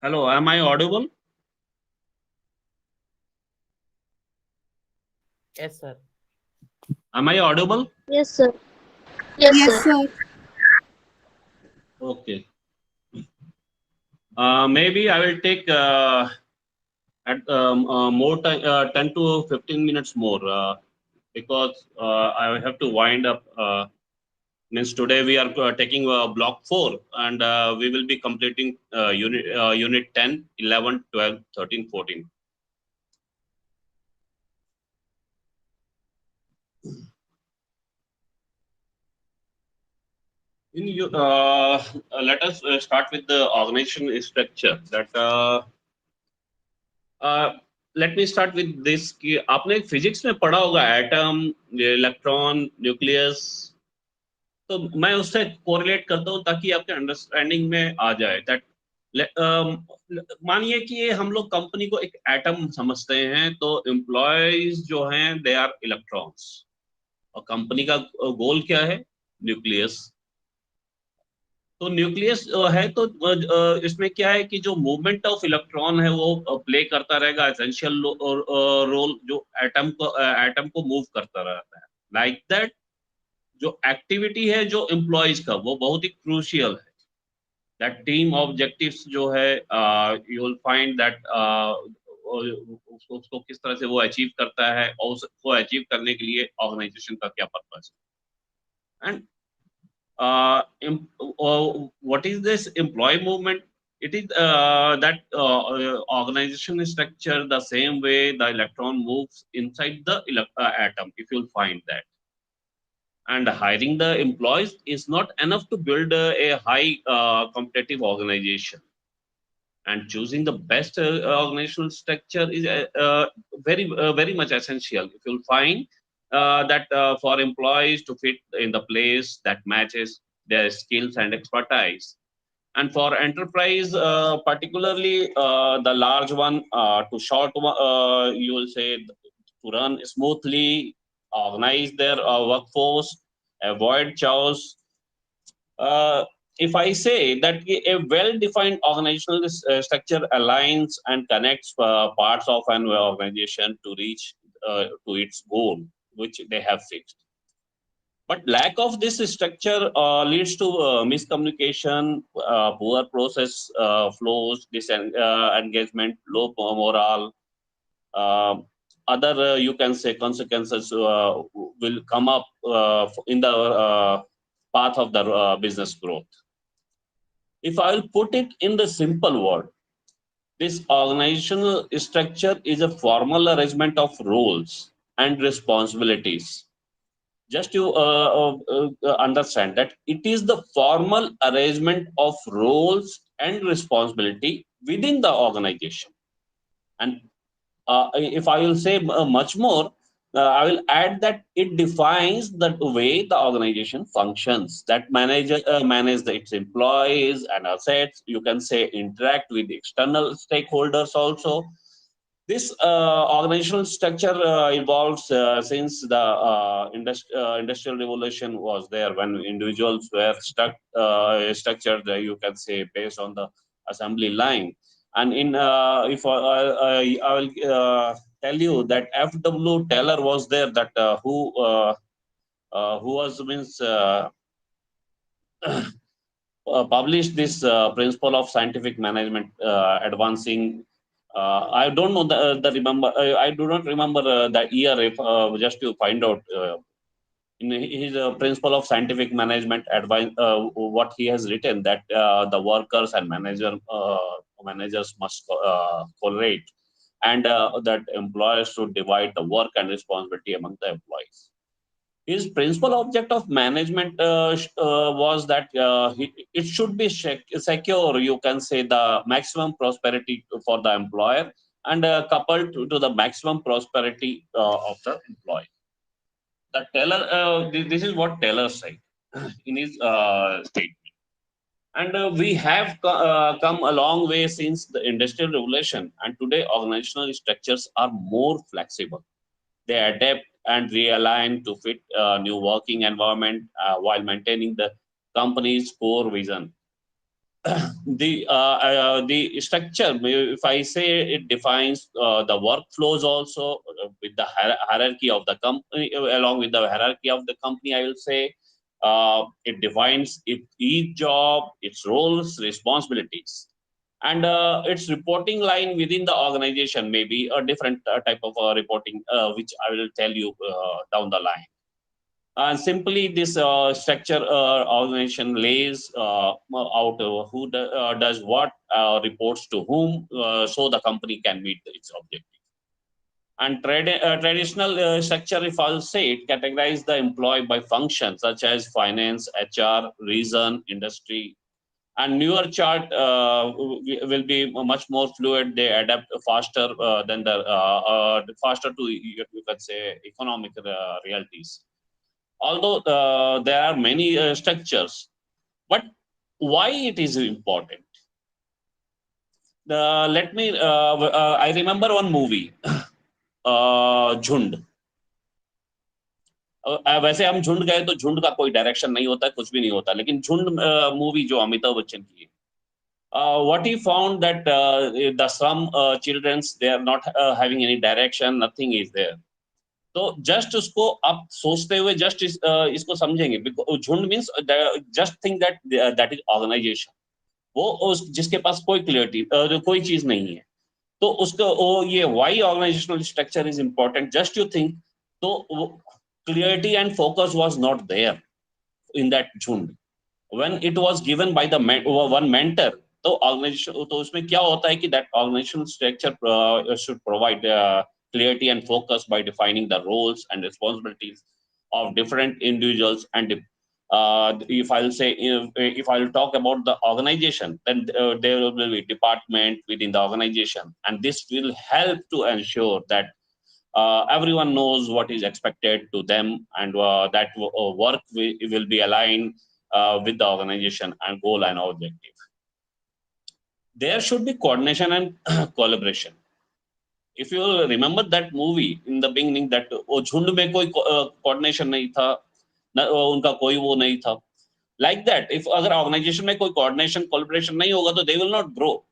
Hello, am I audible? Yes, sir. Am I audible? Yes, sir. Yes, Yes, sir. sir. Okay. Maybe I will take at more time, 10 to 15 minutes more, because I have to wind up. Means today we are taking block 4, and we will be completing unit 10, 11, 12, 13, 14. In you, let us start with the organization structure. That let me start with this कि आपने physics में पढ़ा होगा atom, electron, nucleus. तो मैं उससे correlate करता हूँ ताकि आपके अंडरस्टैंडिंग में आ जाए दैट मानिए कि ये हम लोग कंपनी को एक एटम समझते हैं, तो एम्प्लॉयज जो हैं दे आर इलेक्ट्रॉन्स, और कंपनी का गोल क्या है? न्यूक्लियस। तो न्यूक्लियस है तो इसमें क्या है कि जो मूवमेंट ऑफ इलेक्ट्रॉन है वो प्ले करता रहेगा एसेंशियल रोल, जो एटम को मूव करता रहता है लाइक दैट। जो एक्टिविटी है जो एम्प्लॉयज का वो बहुत ही क्रूशियल है। दैट टीम ऑब्जेक्टिव्स जो है यू विल फाइंड दैट उसको किस तरह से वो अचीव करता है, और उसको अचीव करने के लिए ऑर्गेनाइजेशन का क्या पर्पस है। And what is this employee movement? It is that organization structure the same way the electron moves inside the atom, if you'll find that. And hiring the employees is not enough to build a high competitive organization. And choosing the best organizational structure is very much essential. If you'll find that for employees to fit in the place that matches their skills and expertise, and for enterprise, particularly the large one, to short one, you will say, to run smoothly, organize their workforce, avoid chaos. If I say that a well-defined organizational structure aligns and connects parts of an organization to reach to its goal, which they have fixed. But lack of this structure leads to miscommunication, poor process flows, disengagement, low morale. Uh, Other, you can say, consequences will come up in the path of the business growth. If I will put it in the simple word, this organizational structure is a formal arrangement of roles and responsibilities. Just to understand that it is the formal arrangement of roles and responsibility within the organization. And if I will say much more, I will add that it defines the way the organization functions, that manage its employees and assets. You can say interact with external stakeholders also. This organizational structure evolves since the industrial revolution was there, when individuals were structured, you can say, based on the assembly line. And in if I will tell you that F.W. Taylor was there, that who was means published this principle of scientific management, advancing. I don't know the remember. I do not remember the year. If just to find out in his principle of scientific management advice, what he has written, that the workers and managers must correlate, and that employers should divide the work and responsibility among the employees. His principal object of management was that it should be secure, you can say, the maximum prosperity for the employer, and coupled to the maximum prosperity of the employee. The Taylor, this is what Taylor said in his statement. And we have come a long way since the industrial revolution, and today organizational structures are more flexible. They adapt and realign to fit new working environment while maintaining the company's core vision. the structure, if I say, it defines the workflows also, with the hierarchy of the company, along with the hierarchy of the company, I will say. It defines each job, its roles, responsibilities, and its reporting line within the organization, maybe a different type of reporting, which I will tell you down the line. And simply, this structure organization lays out who does what, reports to whom, so the company can meet its objective. And traditional structure, if I'll say it, categorize the employee by function such as finance, HR, reason, industry. And newer chart will be much more fluid. They adapt faster than the faster to, you can say, economic realities. Although there are many structures, but why it is important? Let me I remember one movie, झुंड. वैसे हम झुंड गए तो झुंड का कोई direction नहीं होता, कुछ भी नहीं होता, लेकिन झुंड मूवी जो अमिताभ बच्चन की है, what he found that the some childrens, they are not having any direction, nothing is there. तो जस्ट उसको आप सोचते हुए जस्ट इसको समझेंगे, झुंड means just think that that is organisation. वो जिसके पास कोई क्लियरिटी, कोई चीज नहीं है, तो उसको वो ये why organisational structure is important, just you think. तो clarity and focus was not there in that झुंड when it was given by the one mentor. तो ऑर्गेनाइजेशन, तो उसमें क्या होता है कि that organisational structure should provide clarity and focus by defining the roles and responsibilities of different individuals. And if I'll say, if I'll talk about the organization, then there will be department within the organization, and this will help to ensure that everyone knows what is expected to them, and that work will be aligned with the organization and goal and objective. There should be coordination and collaboration. If you will remember that movie in the beginning, that वो झुंड में कोई coordination नहीं था, उनका कोई वो नहीं था. Like that, if अगर organization में कोई coordination collaboration नहीं होगा, तो they will not grow.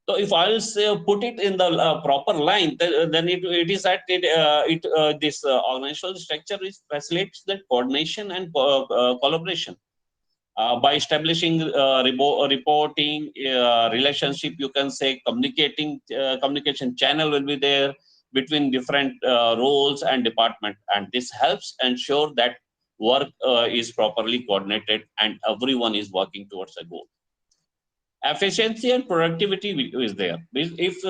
So if I'll say, put it in the proper line, then it is that this organizational structure is facilitates the coordination and collaboration. By establishing reporting relationship, you can say communication channel will be there between different roles and department, and this helps ensure that work is properly coordinated and everyone is working towards a goal. Efficiency and productivity is there. If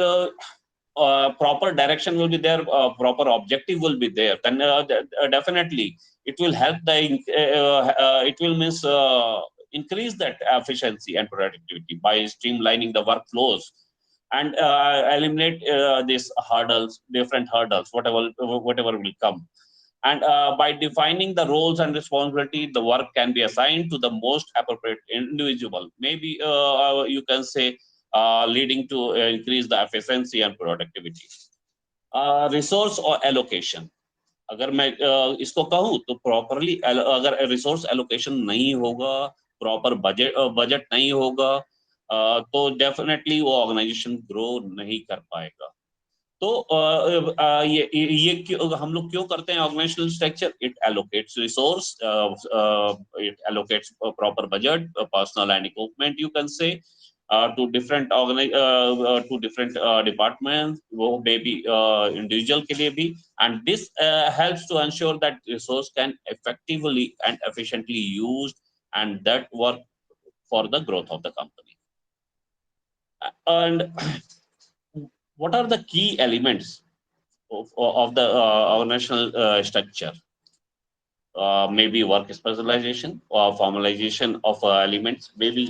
proper direction will be there, proper objective will be there, then definitely it will help the it will means increase that efficiency and productivity by streamlining the workflows and eliminate these hurdles, different hurdles, whatever will come. And by defining the roles and responsibility, the work can be assigned to the most appropriate individual. Maybe you can say leading to increase the efficiency and productivity. Resource or allocation. अगर मैं इसको कहूँ तो properly अगर resource allocation नहीं होगा, proper budget नहीं होगा, तो डेफिनेटली वो ऑर्गेनाइजेशन ग्रो नहीं कर पाएगा. तो ये क्यों हम लोग क्यों करते हैं organisational structure? It allocates resource, it allocates proper budget, personnel and equipment, you can say to different to different departments, वो may be individual के लिए भी, and this helps to ensure that resource can effectively and efficiently used, and that work for the growth of the company. And what are the key elements of the organizational structure? Maybe work specialization or formalization of elements, maybe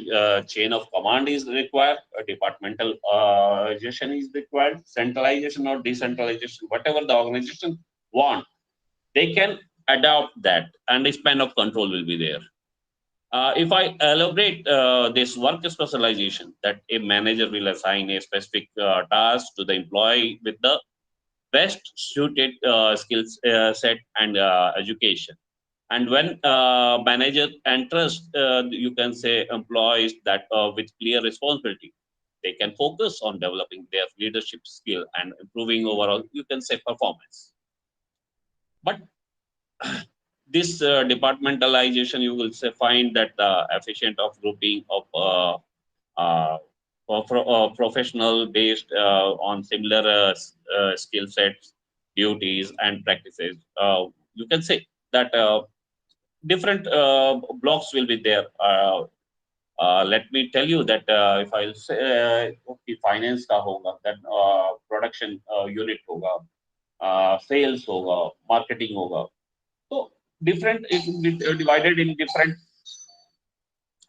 chain of command is required, departmental organization is required, centralization or decentralization, whatever the organization want, they can adopt that, and the span of control will be there. If I elaborate this work specialization, that a manager will assign a specific task to the employee with the best suited skills set and education. And when manager entrusts, you can say employees that with clear responsibility, they can focus on developing their leadership skill and improving overall, you can say, performance. But this departmentalization, you will say, find that the efficient of grouping of uh, professional based on similar skill sets, duties, and practices. You can say that different blocks will be there. Let me tell you that if I'll say कि finance का होगा, then production unit होगा, sales होगा, marketing होगा. So different, it will be divided in different,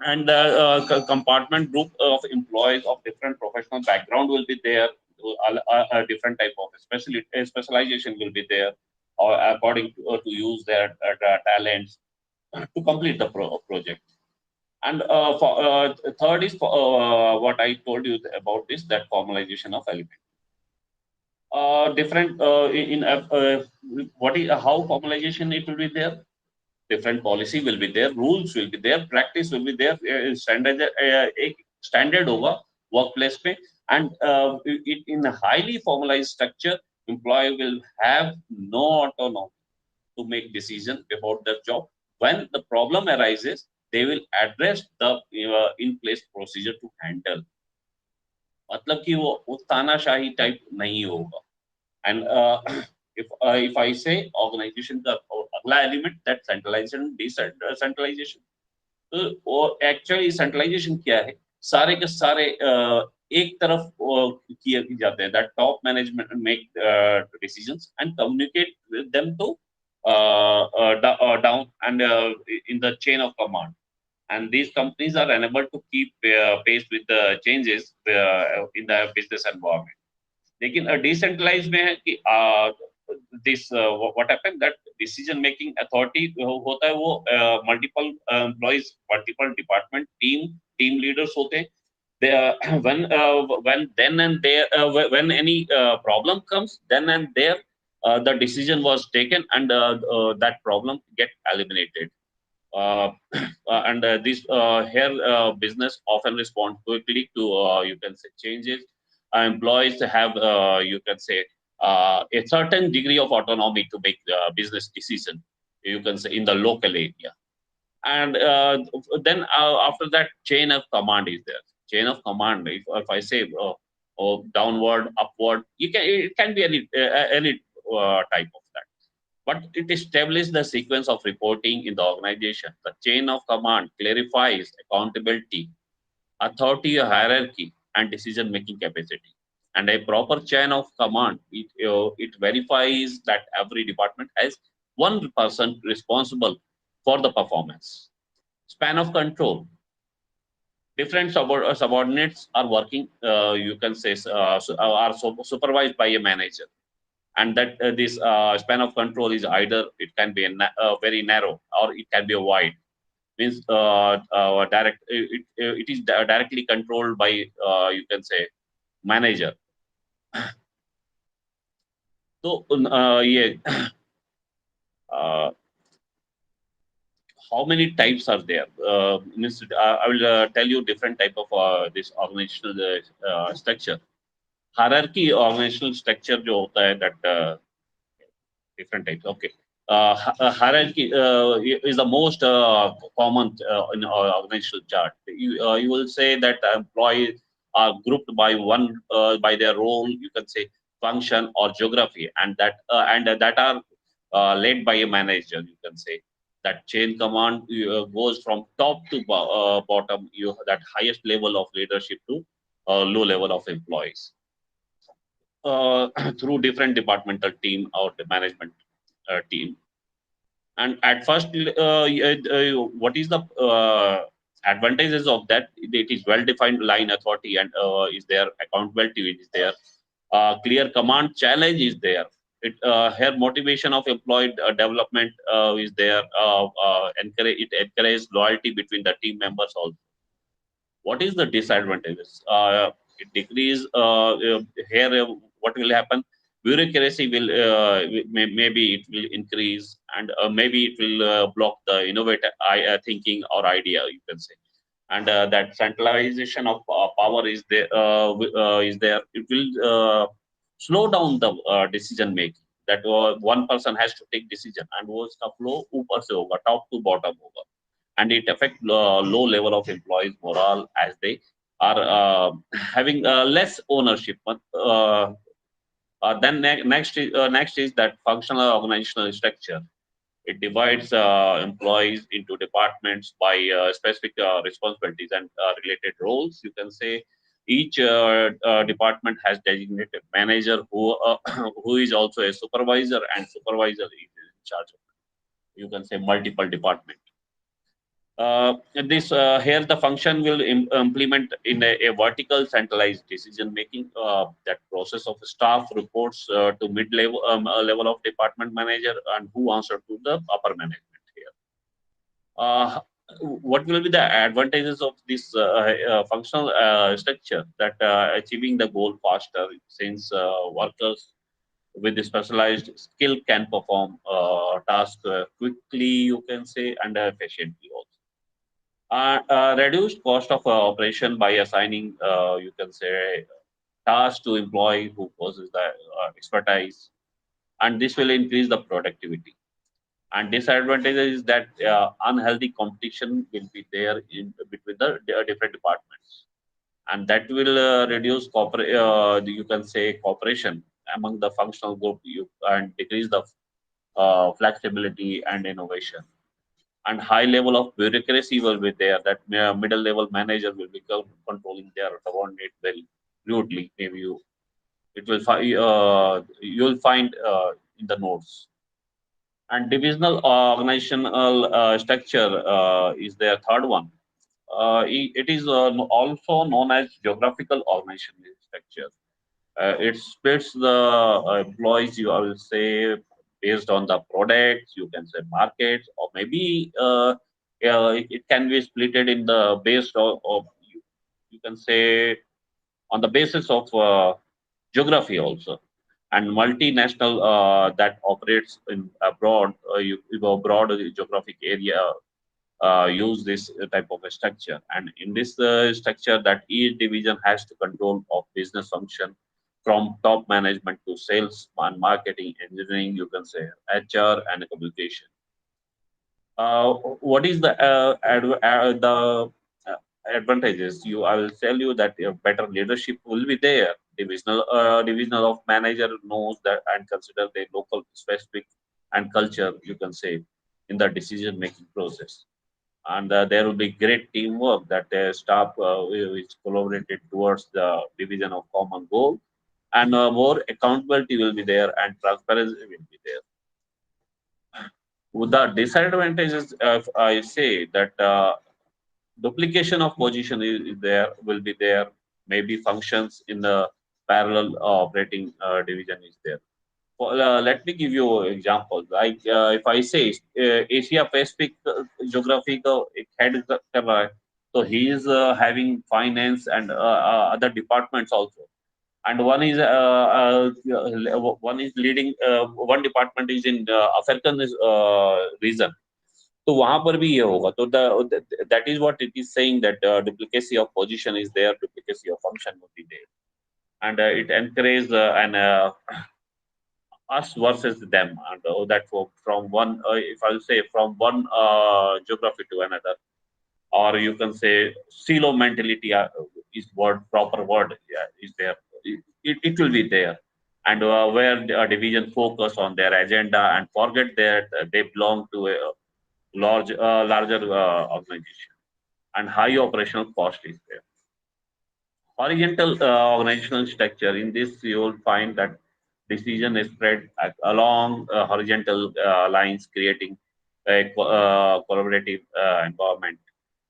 and the compartment group of employees of different professional background will be there. A different type of specialization will be there, or according to use their talents to complete the project. And third is what I told you about this, that formalization of element. Different in what is how formalization it will be there. Different policy will be there, rules will be there, practice will be there, standard एक standard होगा workplace पे, and it in a highly formalized structure, employee will have no autonomy to make decision about their job. When the problem arises, they will address the in place procedure to handle. मतलब कि वो तानाशाही type नहीं होगा. And if I say organization का अगला element, that centralization decentralization. तो actually centralisation क्या है, सारे के सारे एक तरफ किए जाते हैं, that top management make decisions and communicate with them to down and in the chain of command, and these companies are unable to keep pace with the changes in the business environment. लेकिन decentralise में है कि this what happen, that decision making authority होता है वो multiple employees, multiple department team leaders होते हैं. they, when then and there when any problem comes, then and there the decision was taken, and that problem get eliminated. uh, and this here business often respond quickly to you can say changes. Employees have you can say a certain degree of autonomy to make business decision, you can say, in the local area. And then after that, chain of command is there. Chain of command, if I say downward, upward, you can, it can be any type of that, but it establishes the sequence of reporting in the organization. The chain of command clarifies accountability, authority, hierarchy, and decision making capacity. And a proper chain of command, it verifies that every department has one person responsible for the performance. Span of control. Different subordinates are working, you can say, are supervised by a manager, and that this span of control is either it can be very narrow or it can be a wide. Means direct it is directly controlled by you can say manager. So yeah, uh, how many types are there? Means, I will tell you different type of this organizational structure. Hierarchy organizational structure जो होता है, that different types. Okay. Hierarchy is the most common in our organizational chart. You will say that employees are grouped by one by their role, you can say function or geography, and that are led by a manager. You can say that chain command goes from top to bottom. You that highest level of leadership to low level of employees through different departmental team or the management team. And at first, what is the advantages of that? It is well defined line authority, and is there accountability is there, clear command challenge is there. It here motivation of employee development is there. It encourages loyalty between the team members also. What is the disadvantages? It decrease here. What will happen? bureaucracy will maybe it will increase, and maybe it will block the innovative thinking or idea, you can say. And that centralization of power is there. It will slow down the decision making, that one person has to take decision, and वो इसका flow ऊपर से होगा, top to bottom होगा, and it affect low level of employees morale as they are having less ownership. Next is that functional organizational structure. It divides employees into departments by specific responsibilities and related roles. You can say each department has designated manager who is also a supervisor, and supervisor is in charge of, you can say, multiple departments. This Here the function will implement in a vertical centralized decision making. That process of staff reports to mid level level of department manager, and who answer to the upper management here. uh, what will be the advantages of this functional structure? That achieving the goal faster, since workers with the specialized skill can perform tasks quickly, you can say, and efficiently also. Reduced cost of operation by assigning, you can say, tasks to employee who possess the expertise, and this will increase the productivity. And disadvantage is that unhealthy competition will be there in between the different departments, and that will reduce you can say cooperation among the functional group, and decrease the flexibility and innovation. And high level of bureaucracy will be there, that middle level manager will be controlling their subordinate very rudely. Maybe you'll find in the notes. And divisional organizational structure is their third one. It is also known as geographical organizational structure. It splits the employees, you will say, based on the products, you can say markets, or maybe it can be splitted in the based of you can say on the basis of geography also. And multinational that operates in abroad, abroad geographic area use this type of a structure. And in this structure, that each division has to control of business function, from top management to sales and marketing, engineering, you can say, HR and communication. What is the advantages? I will tell you that better leadership will be there. Divisional of manager knows that and consider the local specific and culture, you can say, in the decision making process. And there will be great teamwork, that staff is collaborated towards the division of common goal, and more accountability will be there, and transparency will be there. With the disadvantages, if I say that duplication of position is there, will be there. Maybe functions in the parallel operating division is there. Well, let me give you examples. Like if I say Asia Pacific geography का एक head कर रहा है, so he is having finance and other departments also, and one is leading one department is in African region. तो वहां पर भी ये होगा, तो that is what it is saying, that duplicacy of position is there, duplicacy of function will be there, and it encourages an us versus them, and from one if I'll say from one geography to another, or you can say silo mentality is word proper word, yeah, is there. It will be there, and where the division focus on their agenda and forget that they belong to a larger organization, and high operational cost is there. Horizontal organizational structure. In this, you will find that decision is spread along horizontal lines, creating a collaborative environment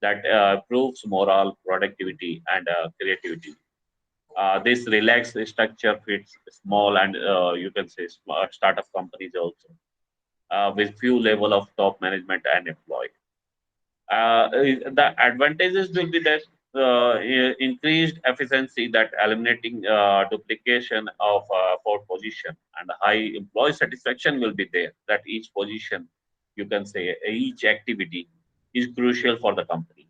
that improves morale, productivity, and creativity. This relaxed structure fits small and you can say startup companies also, with few level of top management and employee. The advantages will be that increased efficiency, that eliminating duplication of for position, and high employee satisfaction will be there. That each position, you can say, each activity is crucial for the company,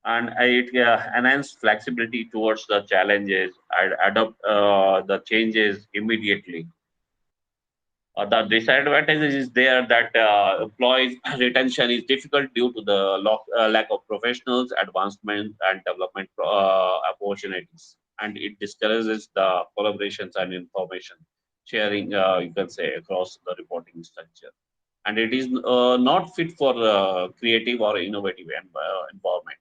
and it enhance flexibility towards the challenges and adopt the changes immediately. The disadvantages is there that employees retention is difficult due to the lack of professionals, advancement, and development opportunities, and it discourages the collaborations and information sharing. You can say across the reporting structure, and it is not fit for creative or innovative environment.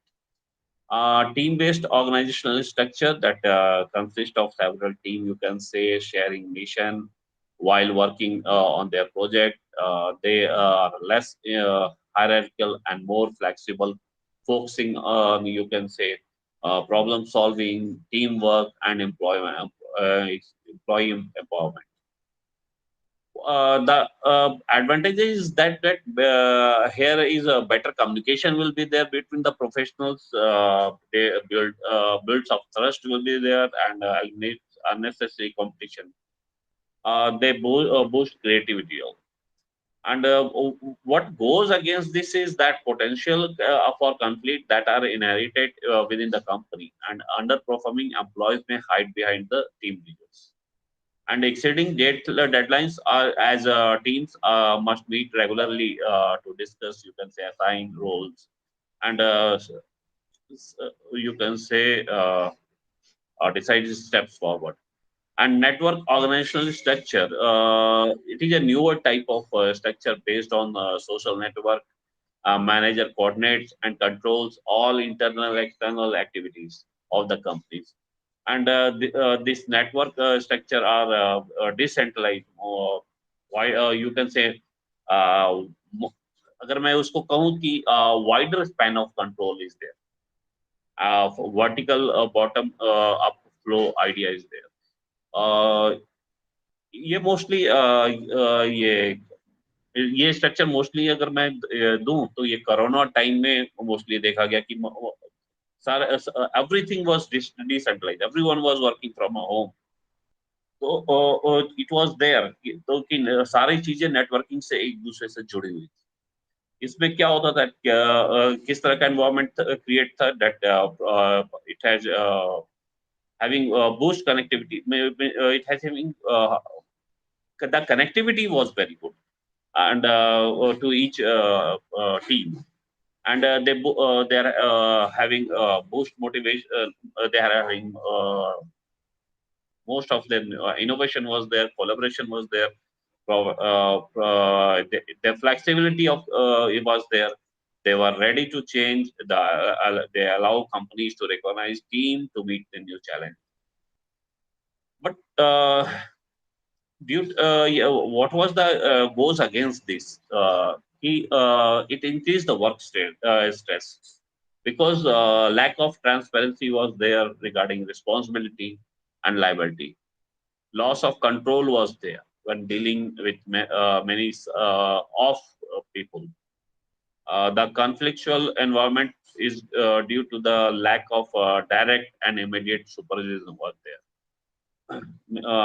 Team-based organizational structure that consists of several teams, you can say, sharing mission while working on their project. They are less hierarchical and more flexible, focusing on, you can say, problem solving, teamwork, and employee empowerment. The advantage is that here is a better communication will be there between the professionals. They builds of trust will be there, and eliminate unnecessary competition. They boost creativity. And what goes against this is that potential for conflict that are inherited within the company, and underperforming employees may hide behind the team leaders, and exceeding deadlines are as teams must meet regularly to discuss, you can say, assign roles, and you can say decide steps forward. And network organizational structure, it is a newer type of structure based on social network. Manager coordinates and controls all internal external activities of the companies, and this network structure are decentralized. Why you can say uh, mo- अगर मैं उसको कहूँ कि wider span of control is there, vertical bottom up flow idea is there. uh, ये mostly ये structure mostly अगर मैं दूं तो ये कोरोना टाइम में मोस्टली देखा गया कि सारा everything was decentralized, everyone was working from home. तो इट वाज देयर, तो कि सारी चीजें नेटवर्किंग से एक दूसरे से जुड़ी हुई थी। इसमें क्या होता था, किस तरह का एनवायरनमेंट क्रिएट था, that it has having boost connectivity, it has having the connectivity was very good, and to each team, and they are having boost motivation, they are having most of them innovation was there, collaboration was there, the flexibility of it was there. They were ready to change. They allow companies to recognize team to meet the new challenge. But yeah, what was the goes against this? It increased the stress because lack of transparency was there regarding responsibility and liability. Loss of control was there when dealing with many of people. The conflictual environment is due to the lack of direct and immediate supervision was there.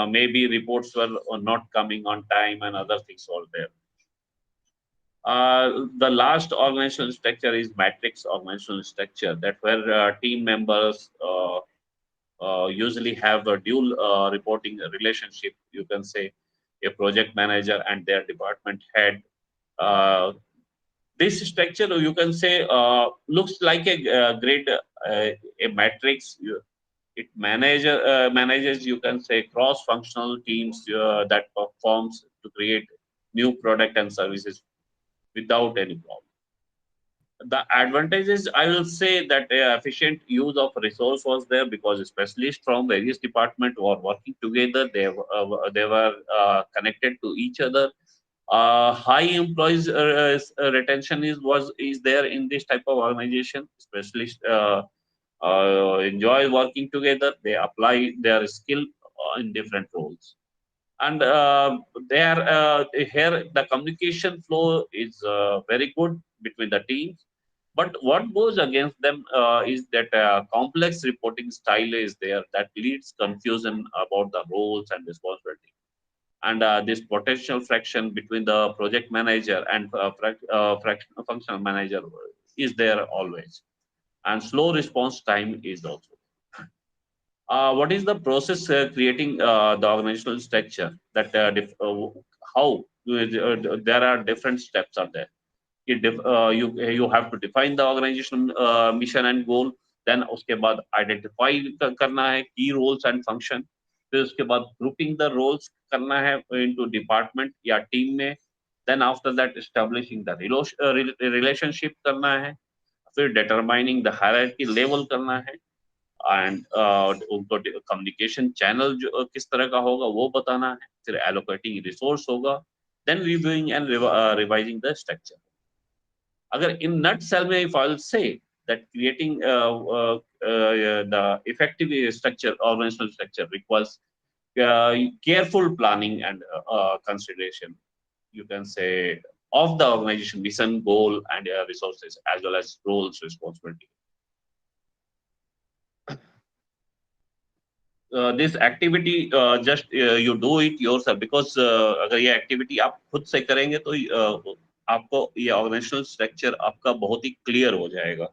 Maybe reports were not coming on time and other things were there. The last organizational structure is matrix organizational structure, that where team members usually have a dual reporting relationship. You can say a project manager and their department head. Uh, this structure, you can say, looks like a great a matrix. It manages, you can say, cross-functional teams that performs to create new product and services without any problem. The advantages, I will say that efficient use of resource was there because specialists from various departments were working together. They were connected to each other. High employees retention is there in this type of organization. Specialists enjoy working together. They apply their skill in different roles, and there here the communication flow is very good between the teams. But what goes against them is that complex reporting style is there that leads confusion about the roles and responsibility. And this potential friction between the project manager and functional manager is there always. And slow response time is also. What is the process creating the organizational structure that how there are different steps are there. You have to define the organizational mission and goal. Then उसके बाद identify करना है key roles and function. फिर उसके बाद grouping the roles करना है into department या team में. Then after that establishing the relationship करना है. फिर determining the hierarchy level करना है. एंड उनको कम्युनिकेशन चैनल जो किस तरह का होगा वो बताना है. फिर एलोकेटिंग रिसोर्स होगा. Then reviewing and revising the structure. अगर इन नट सेल में if I will say that creating the effective structure, organizational structure requires careful planning and consideration, you can say, of the organization mission, goal, and resources, as well as roles, responsibility. This activity just you do it yourself, because अगर ये activity आप खुद से करेंगे तो आपको ये organizational structure आपका बहुत ही clear हो जाएगा.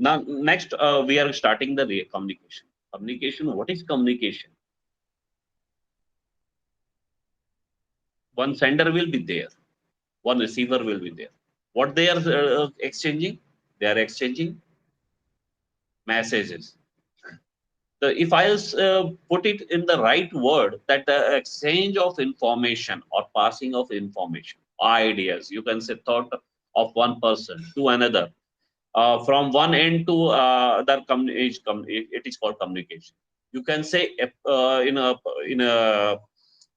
Now next we are starting the communication. Communication, what is communication? One sender will be there, one receiver will be there. What they are exchanging? They are exchanging messages. If I put it in the right word, that the exchange of information or passing of information, ideas, you can say thought of one person to another, from one end to other, it is called communication. You can say in a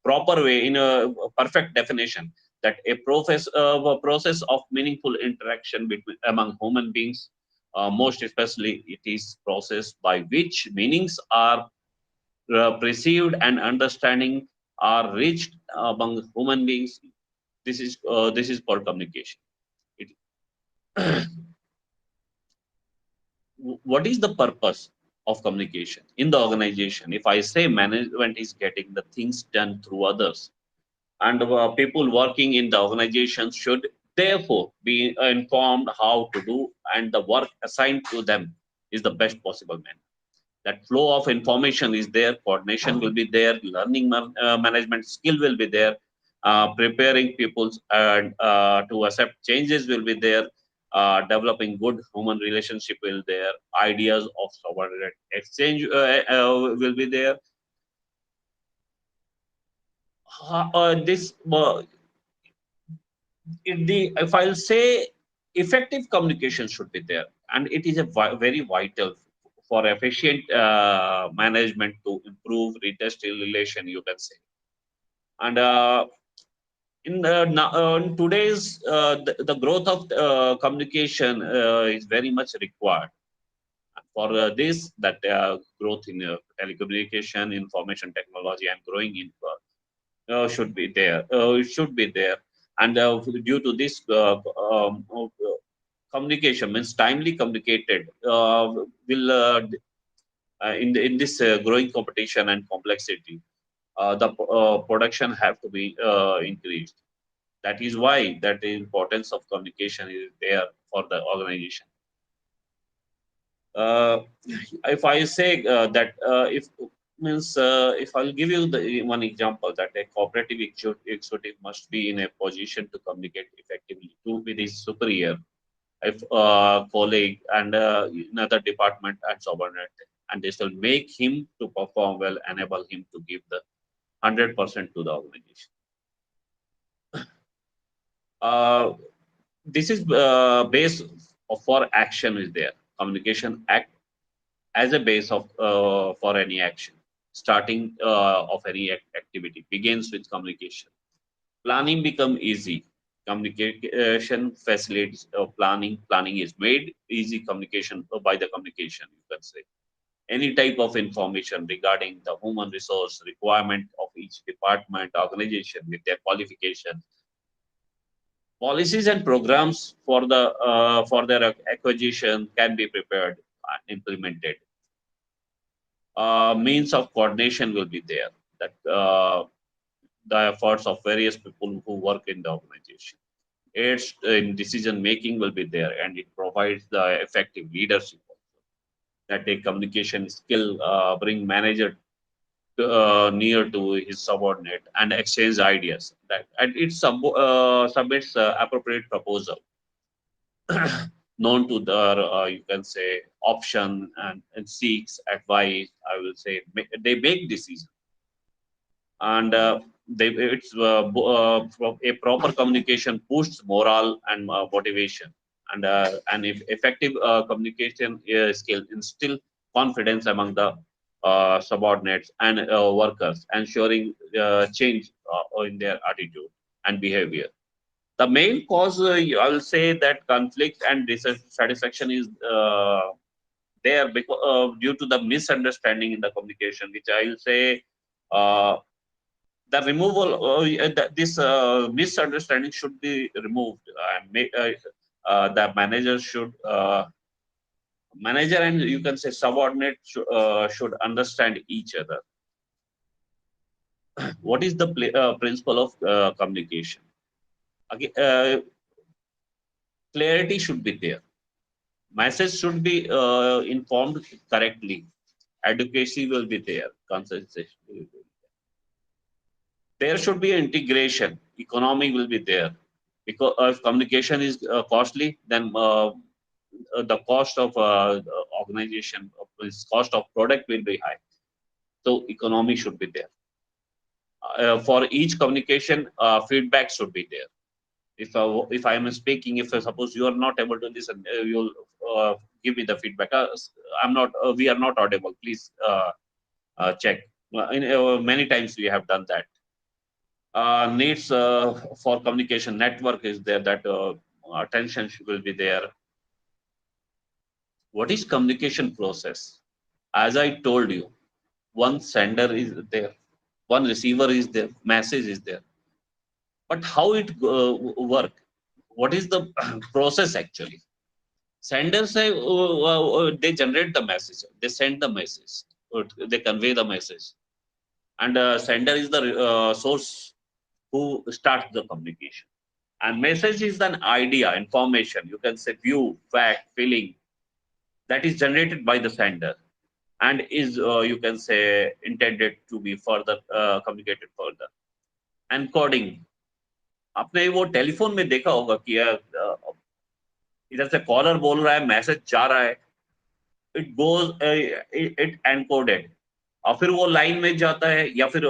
proper way, in a perfect definition, that a process of meaningful interaction between among human beings. Most especially, it is process by which meanings are perceived and understanding are reached among human beings. This is called communication. It, what is the purpose of communication in the organization? If I say management is getting the things done through others, and people working in the organization should therefore be informed how to do, and the work assigned to them is the best possible manner. That flow of information is there, coordination will be there, learning management skill will be there, preparing people and to accept changes will be there, developing good human relationship will there, ideas of subordinate exchange will be there. This if I'll say, effective communication should be there, and it is a very vital for efficient management to improve retest relation, you can say. And in today's the growth of communication is very much required. For this, that growth in telecommunication, information technology, and growing in should be there. It should be there, and due to this communication means timely communicated will in this growing competition and complexity, the production have to be increased. That is why that the importance of communication is there for the organization. uh, if I say that if means if I'll give you the one example, that a cooperative executive must be in a position to communicate effectively to with his superior, if colleague, and another department and subordinate, and this will make him to perform well, enable him to give the 100% to the organization. Uh, this is base for action is there. Communication act as a base of for any action. Starting of any activity begins with communication. Planning become easy. Communication facilitates planning. Planning is made easy communication by the communication. You can say any type of information regarding the human resource requirement of each department, organization with their qualification, Policies and programs for their acquisition can be prepared and implemented. Means of coordination will be there. That the efforts of various people who work in the organization. Aids in decision making will be there, and it provides the effective leadership. That a communication skill bring manager near to his subordinate and exchange ideas. That and it submits appropriate proposal known to the you can say option and seeks advice. I will say they make decisions and a proper communication boosts morale and motivation and if effective communication skill instill confidence among the subordinates and workers, ensuring change in their attitude and behavior. The main cause, I will say, that conflict and dissatisfaction is there because due to the misunderstanding in the communication, which I will say uh, the removal this misunderstanding should be removed and the manager should manager and you can say subordinate should understand each other. What is the principle of communication? Again, clarity should be there, message should be informed correctly, advocacy will be there, consensus will be there. There should be integration, economy will be there, because if communication is costly, then the cost of organization, cost of product will be high. So economy should be there. For each communication, feedback should be there. If I am speaking, if suppose you are not able to listen, you'll give me the feedback. I'm not. We are not audible. Please check. Many times we have done that. Needs for communication network is there. That attention will be there. What is communication process? As I told you, one sender is there, one receiver is there, message is there. But how it work? What is the process actually? Senders say they generate the message, they send the message, or they convey the message, and sender is the source who starts the communication. And message is an idea, information. You can say view, fact, feeling that is generated by the sender and is you can say intended to be further communicated further. Encoding, आपने वो telephone में देखा होगा कि इधर से collar बोल रहा है, मैसेज जा रहा है, इट गोज इट एनकोडेड, और फिर वो लाइन में जाता है या फिर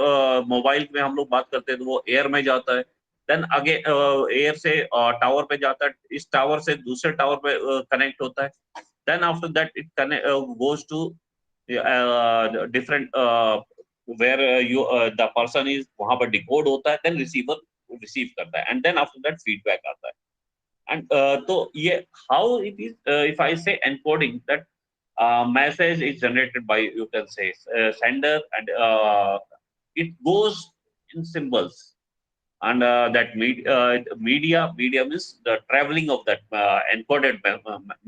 मोबाइल में हम लोग बात करते हैं तो वो एयर में जाता है, देन आगे एयर से टावर पे जाता है, इस टावर से दूसरे टावर पे कनेक्ट होता है, then after that it goes to different where you the person is, वहां पर डिकोड होता है, देन रिसीवर रिसीव करता है, and then after that feedback आता है. एंड तो ये how it is, if I say encoding, that message is generated by you can say sender, and it goes in symbols, and that medium is the traveling of that encoded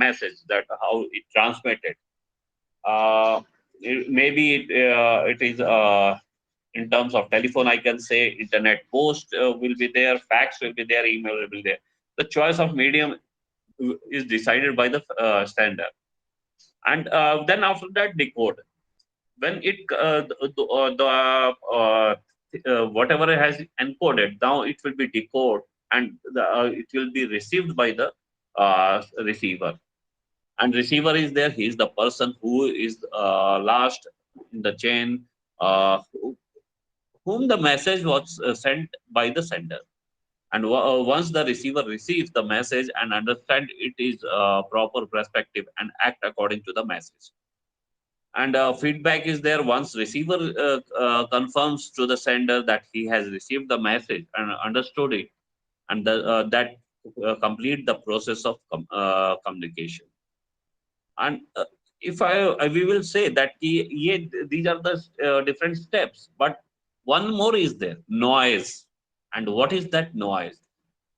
message, that how it transmitted. Maybe it is in terms of telephone, I can say internet post will be there, fax will be there, email will be there. The choice of medium is decided by the sender, and then after that decode. When it whatever it has encoded, now it will be decoded, and it will be received by the receiver. And receiver is there, he is the person who is last in the chain, whom the message was sent by the sender. And once the receiver receives the message and understand it is proper perspective and act according to the message. And feedback is there once receiver confirms to the sender that he has received the message and understood it, and that complete the process of communication. And if we will say that these are the different steps, but one more is there, noise. And what is that noise?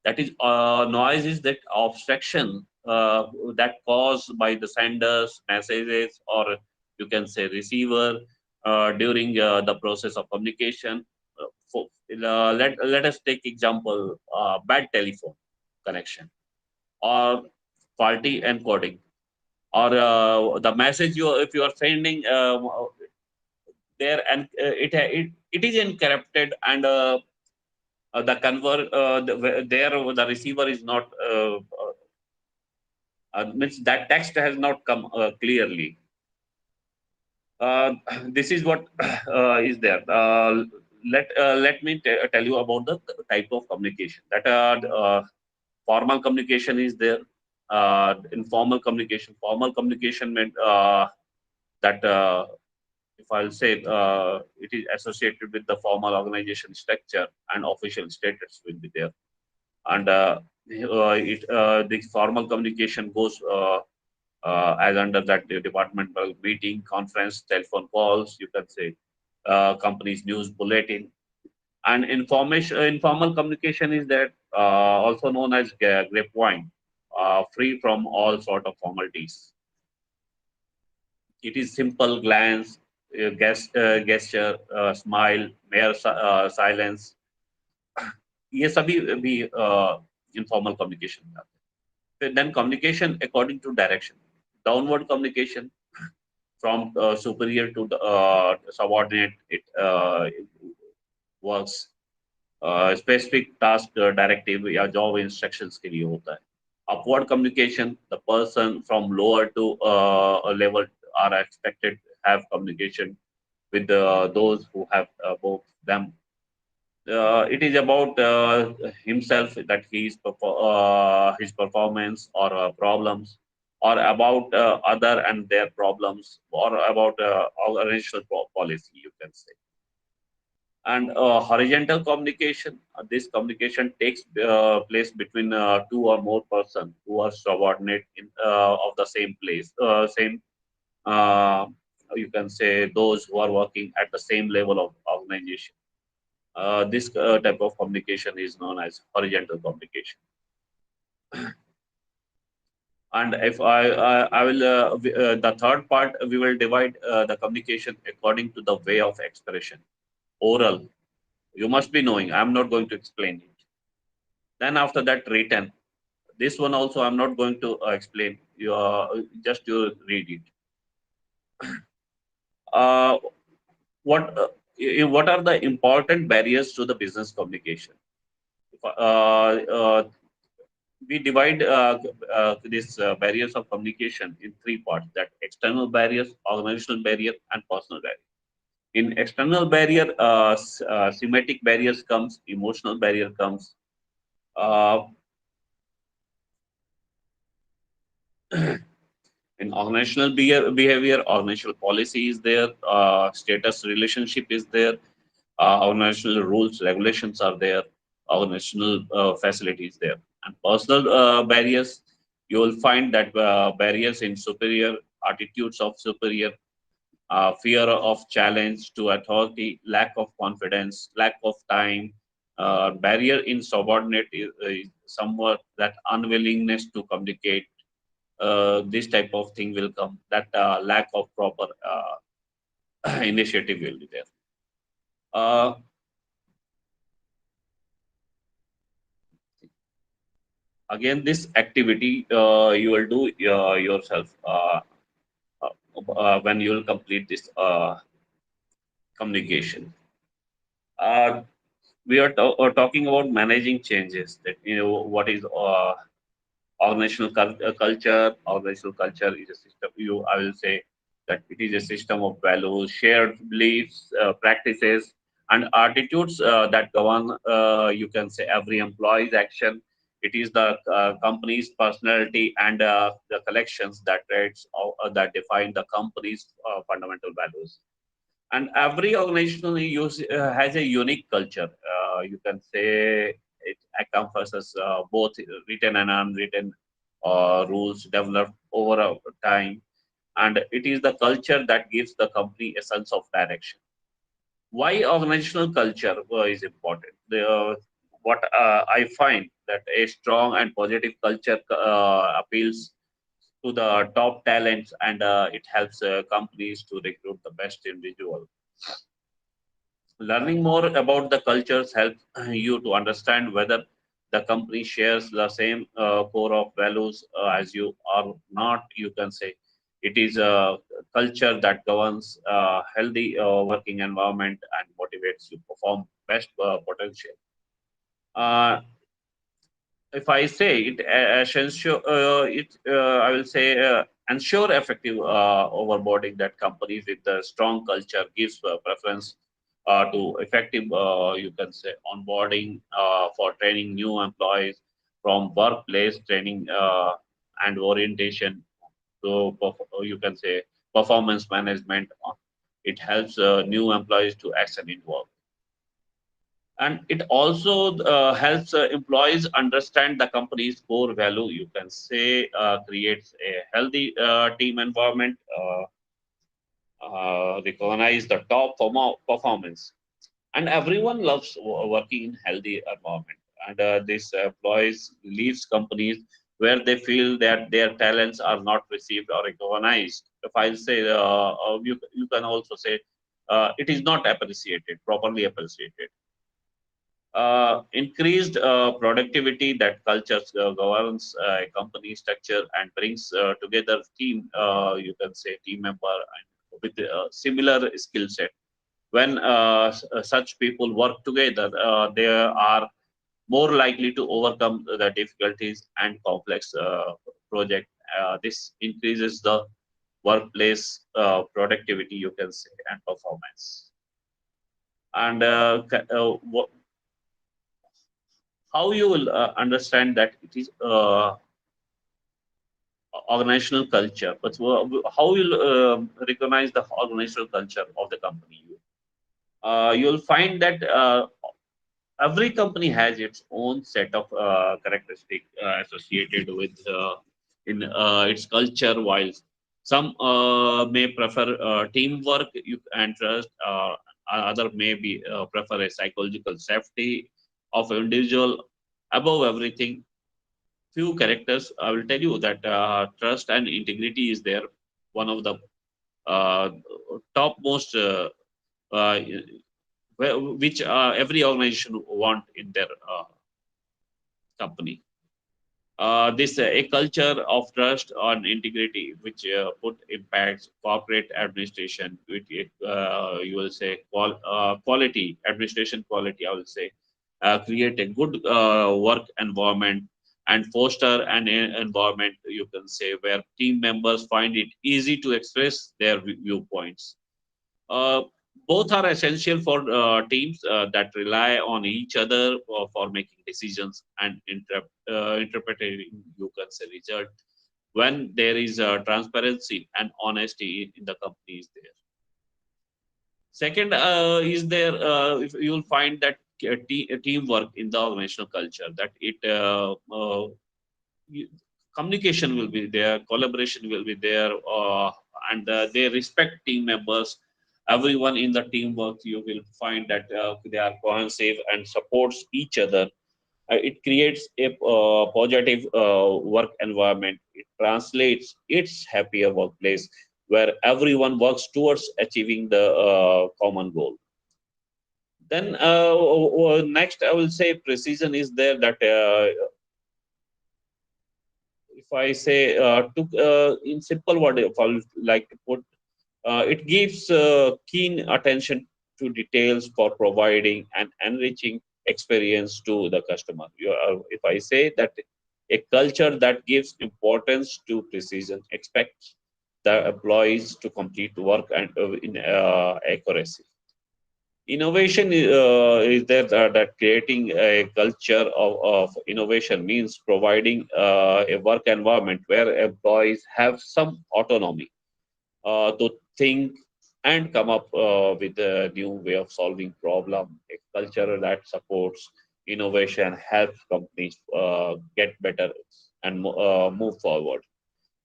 That is, noise is that abstraction that caused by the senders, messages, or you can say receiver during the process of communication. Let us take example, bad telephone connection or faulty encoding, or the message you if you are sending there, and it is encrypted, and the there the receiver is not means that text has not come clearly. uh, this is what is there. Let me tell you about the type of communication that formal communication is there. Informal communication, formal communication meant that if I'll say it is associated with the formal organization structure and official status will be there. And the formal communication goes as under that departmental meeting, conference, telephone calls, you can say company's news bulletin. And information informal communication is that also known as grapevine, free from all sort of formalities. It is simple glance, gesture, smile, mere silence. ये सभी भी informal communication है. Then communication according to direction. Downward communication from superior to the subordinate. It works. Specific task directive या job instructions के लिए होता है. Upward communication, the person from lower to a level are expected to have communication with those who have both them. It is about himself, that his performance or problems, or about other and their problems, or about organizational policy, you can say. And horizontal communication, this communication takes place between two or more persons who are subordinate in of the same place, same uh, you can say those who are working at the same level of organization. This type of communication is known as horizontal communication. And if I will the third part, we will divide the communication according to the way of expression. Oral, you must be knowing. I'm not going to explain it. Then after that, written. This one also I'm not going to explain. You just you read it. Uh, what are the important barriers to the business communication? We divide these barriers of communication in three parts: that external barriers, organizational barrier, and personal barrier. In external barrier, semantic barriers comes, emotional barrier comes. Uh, in organizational behavior, organizational policy is there, status relationship is there, organizational rules, regulations are there, organizational facilities there. And personal barriers, you will find that barriers in superior, attitudes of superior, fear of challenge to authority, lack of confidence, lack of time. Barrier in subordinate is somewhat that unwillingness to communicate. This type of thing will come. That lack of proper initiative will be there. Uh, Again, this activity you will do yourself when you will complete this communication. Uh, we are talking about managing changes. That what is organizational culture. Organizational culture is a system. I will say that it is a system of values, shared beliefs, practices, and attitudes that govern. You can say every employee's action. It is the company's personality and the collections that traits that define the company's fundamental values. And every organization has a unique culture. You can say it encompasses both written and unwritten rules developed over a time, and it is the culture that gives the company a sense of direction. Why organizational culture is important? what I find that a strong and positive culture appeals to the top talents, and it helps companies to recruit the best individual. Learning more about the cultures helps you to understand whether the company shares the same core of values as you or not. You can say it is a culture that governs healthy working environment and motivates you to perform best potential. Uh, if I say it, I will say ensure effective overboarding that companies with a strong culture gives preference to effective, you can say, onboarding for training new employees from workplace training and orientation to, you can say, performance management. It helps new employees to excel in work, and it also helps employees understand the company's core value. You can say creates a healthy team environment, recognize the top performance, and everyone loves working in healthy environment. And this employees leaves companies where they feel that their talents are not received or recognized. If I say, you can also say it is not appreciated, properly appreciated. Increased productivity that cultures governs a company structure and brings together team, you can say team member and with similar skill set. When such people work together, they are more likely to overcome the difficulties and complex project. This increases the workplace productivity, you can say, and performance. And how you will understand that it is organizational culture, but how you'll recognize the organizational culture of the company. You'll find that every company has its own set of characteristics associated with in its culture, while some may prefer teamwork and trust, other may be prefer a psychological safety of individual above everything. Few characters I will tell you that trust and integrity is there, one of the uh, topmost uh, which every organization want in their company. This a culture of trust and integrity, which put impacts corporate administration, which you will say quality administration quality. I will say create a good work environment and foster an environment, you can say, where team members find it easy to express their viewpoints. uh, Both are essential for teams that rely on each other for making decisions and interpreting, you can say, result. When there is transparency and honesty in the company is there. Second, is there if you will find that teamwork in the organizational culture, that it you- communication will be there, collaboration will be there, and they respect team members. Everyone in the teamwork, you will find that they are cohesive and supports each other. It creates a positive work environment. It translates its happier workplace where everyone works towards achieving the common goal. Then next, I will say precision is there. That if I say in simple word, if I would like to put, it gives keen attention to details for providing an enriching experience to the customer. If I say that a culture that gives importance to precision expects the employees to complete work and in accuracy. Innovation is there, that creating a culture of innovation means providing a work environment where employees have some autonomy to think and come up with a new way of solving problem. A culture that supports innovation helps companies get better and move forward.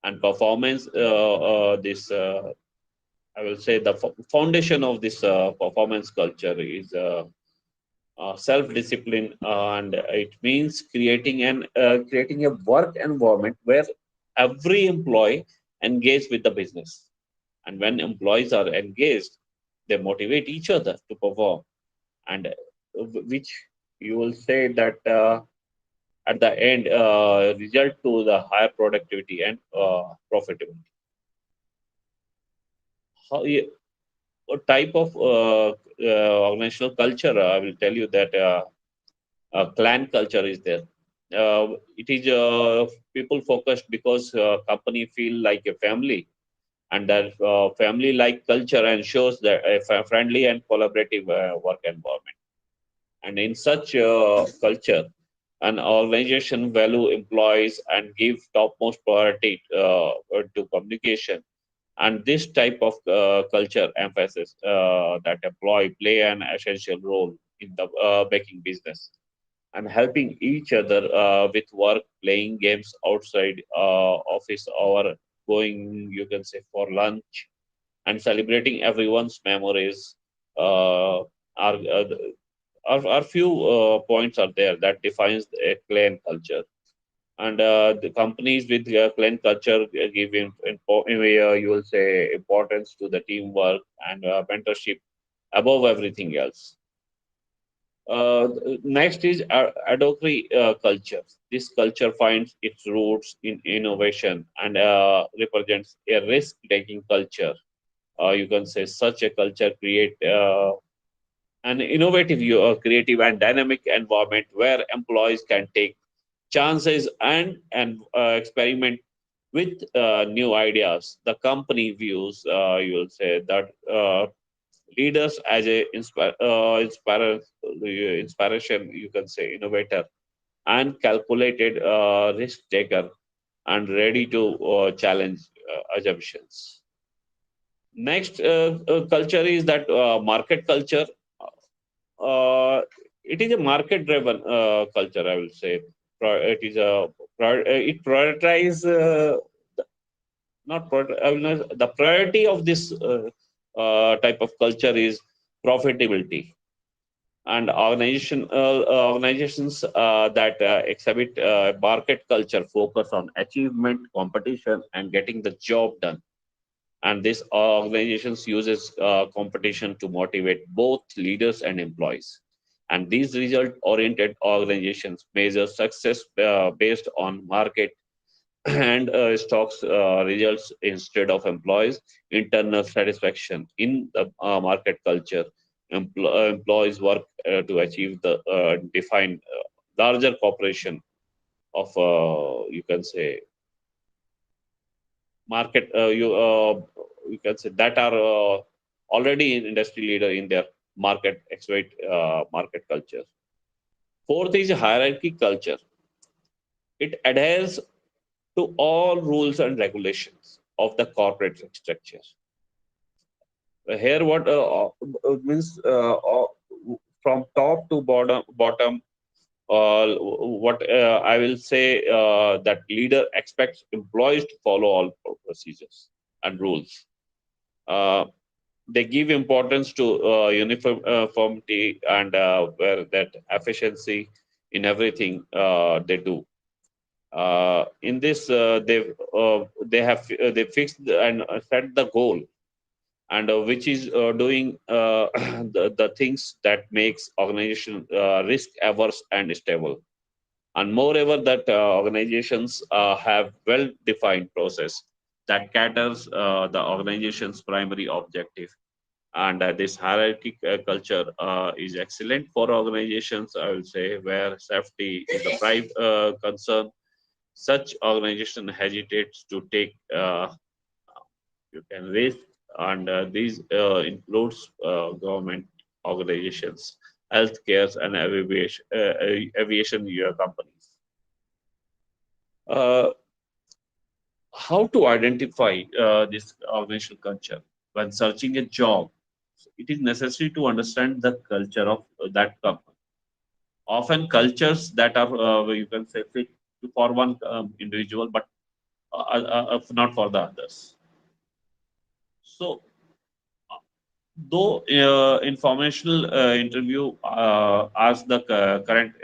And performance, this I will say the foundation of this performance culture is self-discipline, and it means creating a work environment where every employee engage with the business. And when employees are engaged, they motivate each other to perform, and which you will say that at the end result to the higher productivity and profitability. How, what type of organizational culture? I will tell you that clan culture is there. It is people focused because company feel like a family, and that family like culture ensures that a friendly and collaborative work environment. And in such culture, an organization value employees and give topmost priority to communication. And this type of culture emphasizes that employee play an essential role in the making business and helping each other with work, playing games outside office hour, going, you can say, for lunch, and celebrating everyone's memories. Are few points are there that defines a clan culture. And the companies with clan culture give you will say importance to the teamwork and mentorship above everything else. Next is advocacy culture. This culture finds its roots in innovation and represents a risk-taking culture. You can say such a culture create an innovative, creative, and dynamic environment where employees can take chances and experiment with new ideas. The company views, you will say that leaders as a inspiration, you can say innovator and calculated risk taker and ready to challenge assumptions. Next culture is that market culture. It is a market driven culture, I will say. It is a it prioritize not I will not, the priority of this type of culture is profitability. And organizations that exhibit market culture focus on achievement, competition, and getting the job done. And this organizations uses competition to motivate both leaders and employees. And these result oriented organizations measure success based on market and stocks results instead of employees internal satisfaction. In the market culture, employees work to achieve the defined larger corporation of you can say market you can say that are already in industry leader in their market exploit market culture. Fourth is hierarchy culture. It adheres to all rules and regulations of the corporate structure. Here, what means from top to bottom. What I will say that leader expects employees to follow all procedures and rules. Uh, they give importance to uniformity and where that efficiency in everything they do. In this, they fixed and set the goal, and which is doing the things that makes organization risk averse and stable. And moreover, that organizations have well defined process that caters the organization's primary objective. And this hierarchy culture is excellent for organizations, I will say, where safety is the prime concern. Such organization hesitates to take you can risk, and these includes government organizations, healthcare, and aviation companies. Uh, how to identify this organizational culture when searching a job? It is necessary to understand the culture of that company. Often, cultures that are you can say fit for one individual, but not for the others. So Though informational interview ask the current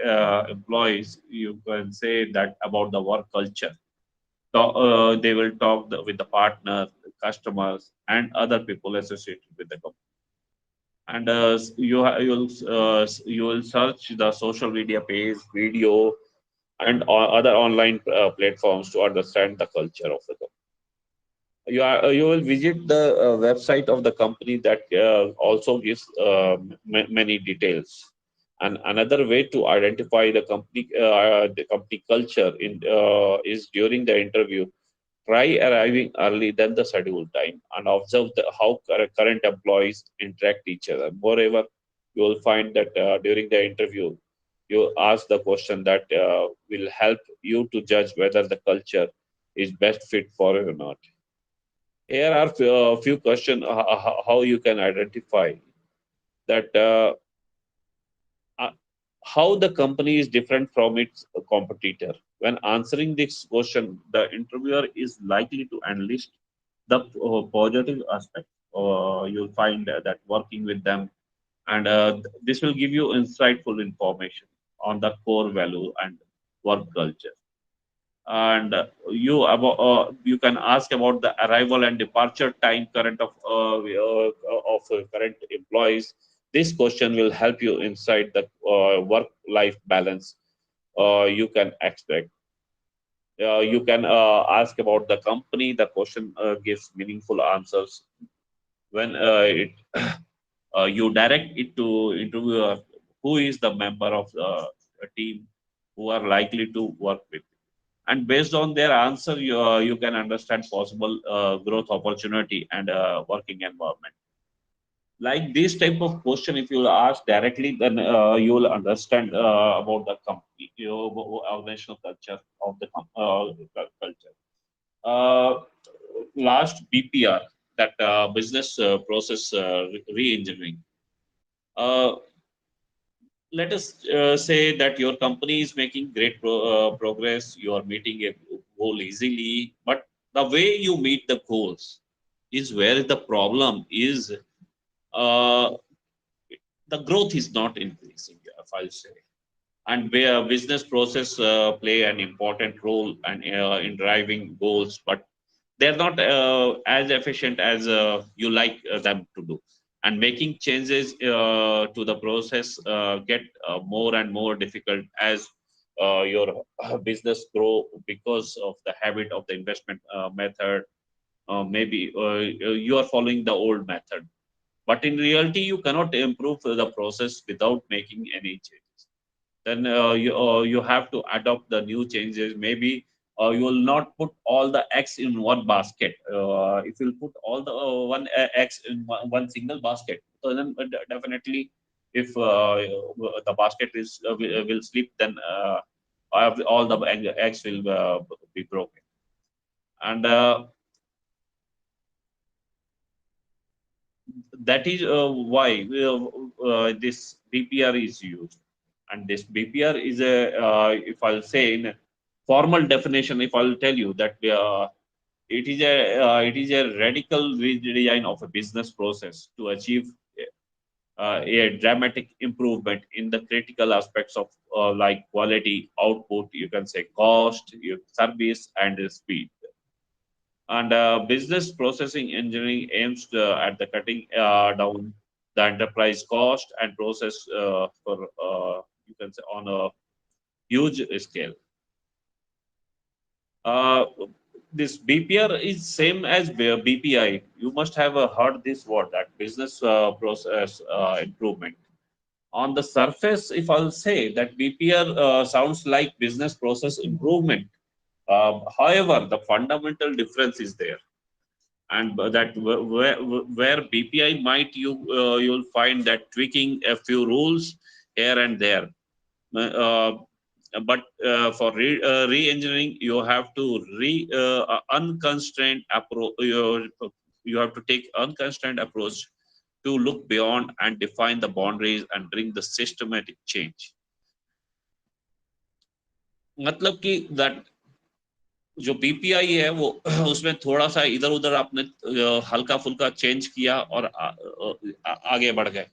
employees, you can say that about the work culture. They will talk with the partners, customers, and other people associated with the company. And you will search the social media page, video, and other online platforms to understand the culture of the company. You will visit the website of the company that also gives many details. And another way to identify the company culture is during the interview. Try arriving early than the scheduled time and observe how current employees interact each other. Moreover, you will find that during the interview, you ask the question that will help you to judge whether the culture is best fit for you or not. Here are few questions how you can identify that uh, how the company is different from its competitor. When answering this question, the interviewer is likely to enlist the positive aspect. You'll find that working with them, and this will give you insightful information on the core value and work culture. And you can ask about the arrival and departure time of current employees. This question will help you inside the work life balance you can expect. You can ask about the company. The question gives meaningful answers when you direct it to interviewer who is the member of the team who are likely to work with. And based on their answer, you can understand possible growth opportunity and working environment. Like this type of question, if you ask directly, then you will understand about the company, organizational culture of the culture. uh, Last, BPR, that business process re-engineering. uh, let us say that your company is making great progress, you are meeting a goal easily, but the way you meet the goals is where the problem is. uh, the growth is not increasing, if I'll say. And where business process play an important role and in driving goals, but they're not as efficient as you like them to do. And making changes to the process get more and more difficult as your business grow because of the habit of the investment method. Maybe you are following the old method, but in reality you cannot improve the process without making any changes. Then you have to adopt the new changes. Maybe you will not put all the eggs in one basket. If you put all the eggs in one single basket, so then definitely, if the basket will slip, then all the eggs will be broken. And that is why this BPR is used. And this BPR is a, if I'll say in a formal definition, if I'll tell you that it is a radical redesign of a business process to achieve a dramatic improvement in the critical aspects of like quality, output, you can say cost, your service, and speed. And business processing engineering aims at the cutting down the enterprise cost and process for you can say on a huge scale. uh, this BPR is same as BPI. You must have heard this word, that business process improvement. On the surface, if I'll say that BPR sounds like business process improvement, however the fundamental difference is there. And that where BPI might you'll find that tweaking a few rules here and there. Uh, but for re-engineering, you have to unconstrained approach. You have to take unconstrained approach to look beyond and define the boundaries and bring the systematic change. मतलब कि that जो BPI है वो उसमें थोड़ा सा इधर उधर आपने हल्का फुल्का चेंज किया और आगे बढ़ गए।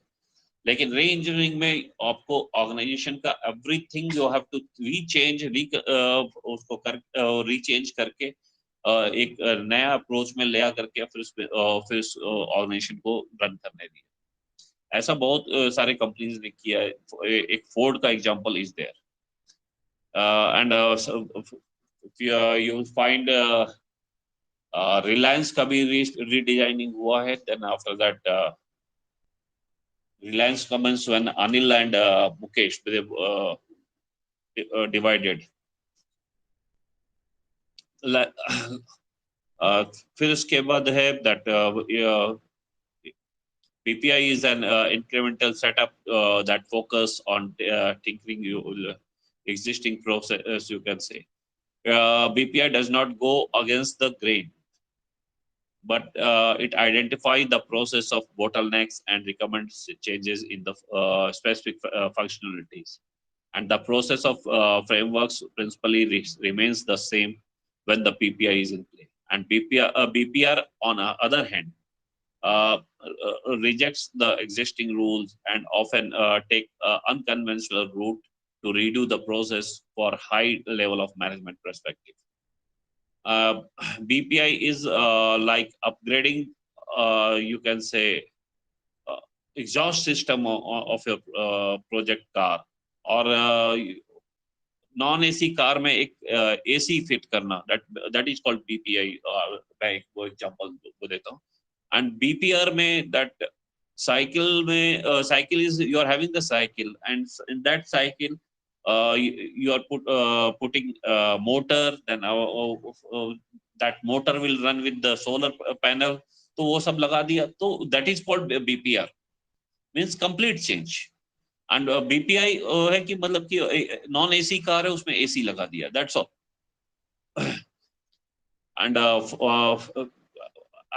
लेकिन री इंजीनियरिंग में आपको ऑर्गेनाइजेशन का एवरीथिंग यू हैव टू रीचेंज उसको कर रीचेंज करके एक नया अप्रोच में ले आकर के फिर उस ऑर्गेनाइजेशन को रन करने दिया। ऐसा बहुत सारे कंपनीज ने किया है। एक फोर्ड का example is there, and you find Reliance का भी रीडिजाइनिंग हुआ है। Then after that Reliance comments when Anil and Mukesh they divided. फिर उसके बाद है that PPI is an incremental setup that focus on tinkering existing process, you can say. BPI does not go against the grain, but it identifies the process of bottlenecks and recommends changes in the specific functionalities. And the process of frameworks principally remains the same when the PPI is in play. And BPR, on the other hand, rejects the existing rules and often take unconventional route to redo the process for high level of management perspective. uh, BPI is like upgrading, you can say, uh, exhaust system of your project car, or non AC car में एक AC fit करना, that is called BPI. मैं एक वो example को देता हूँ। And BPR में दैट साइकिल में cycle is you are having the cycle, and in that cycle you are putting motor, then that motor will run with the solar panel, तो वो सब लगा दिया, तो that is called BPR, means complete change. And BPI है कि मतलब कि नॉन एसी कार है उसमें एसी लगा दिया, that's all. And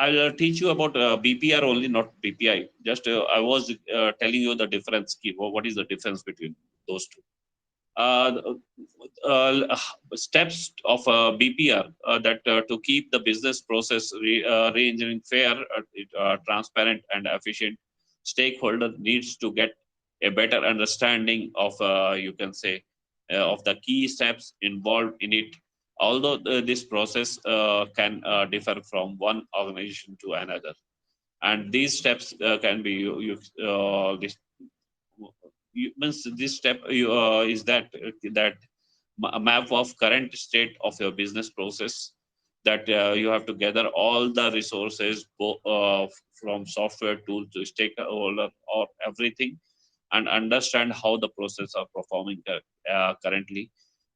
I'll teach you about BPR only, not BPI. Just I was telling you the difference. What is the difference between those two? Uh, Steps of BPR that to keep the business process re-engineering fair, transparent, and efficient. Stakeholder needs to get a better understanding of you can say of the key steps involved in it. Although this process can differ from one organization to another, and these steps can be this means this step is that a map of current state of your business process, that you have to gather all the resources from software tool to stakeholder or everything, and understand how the process are performing currently.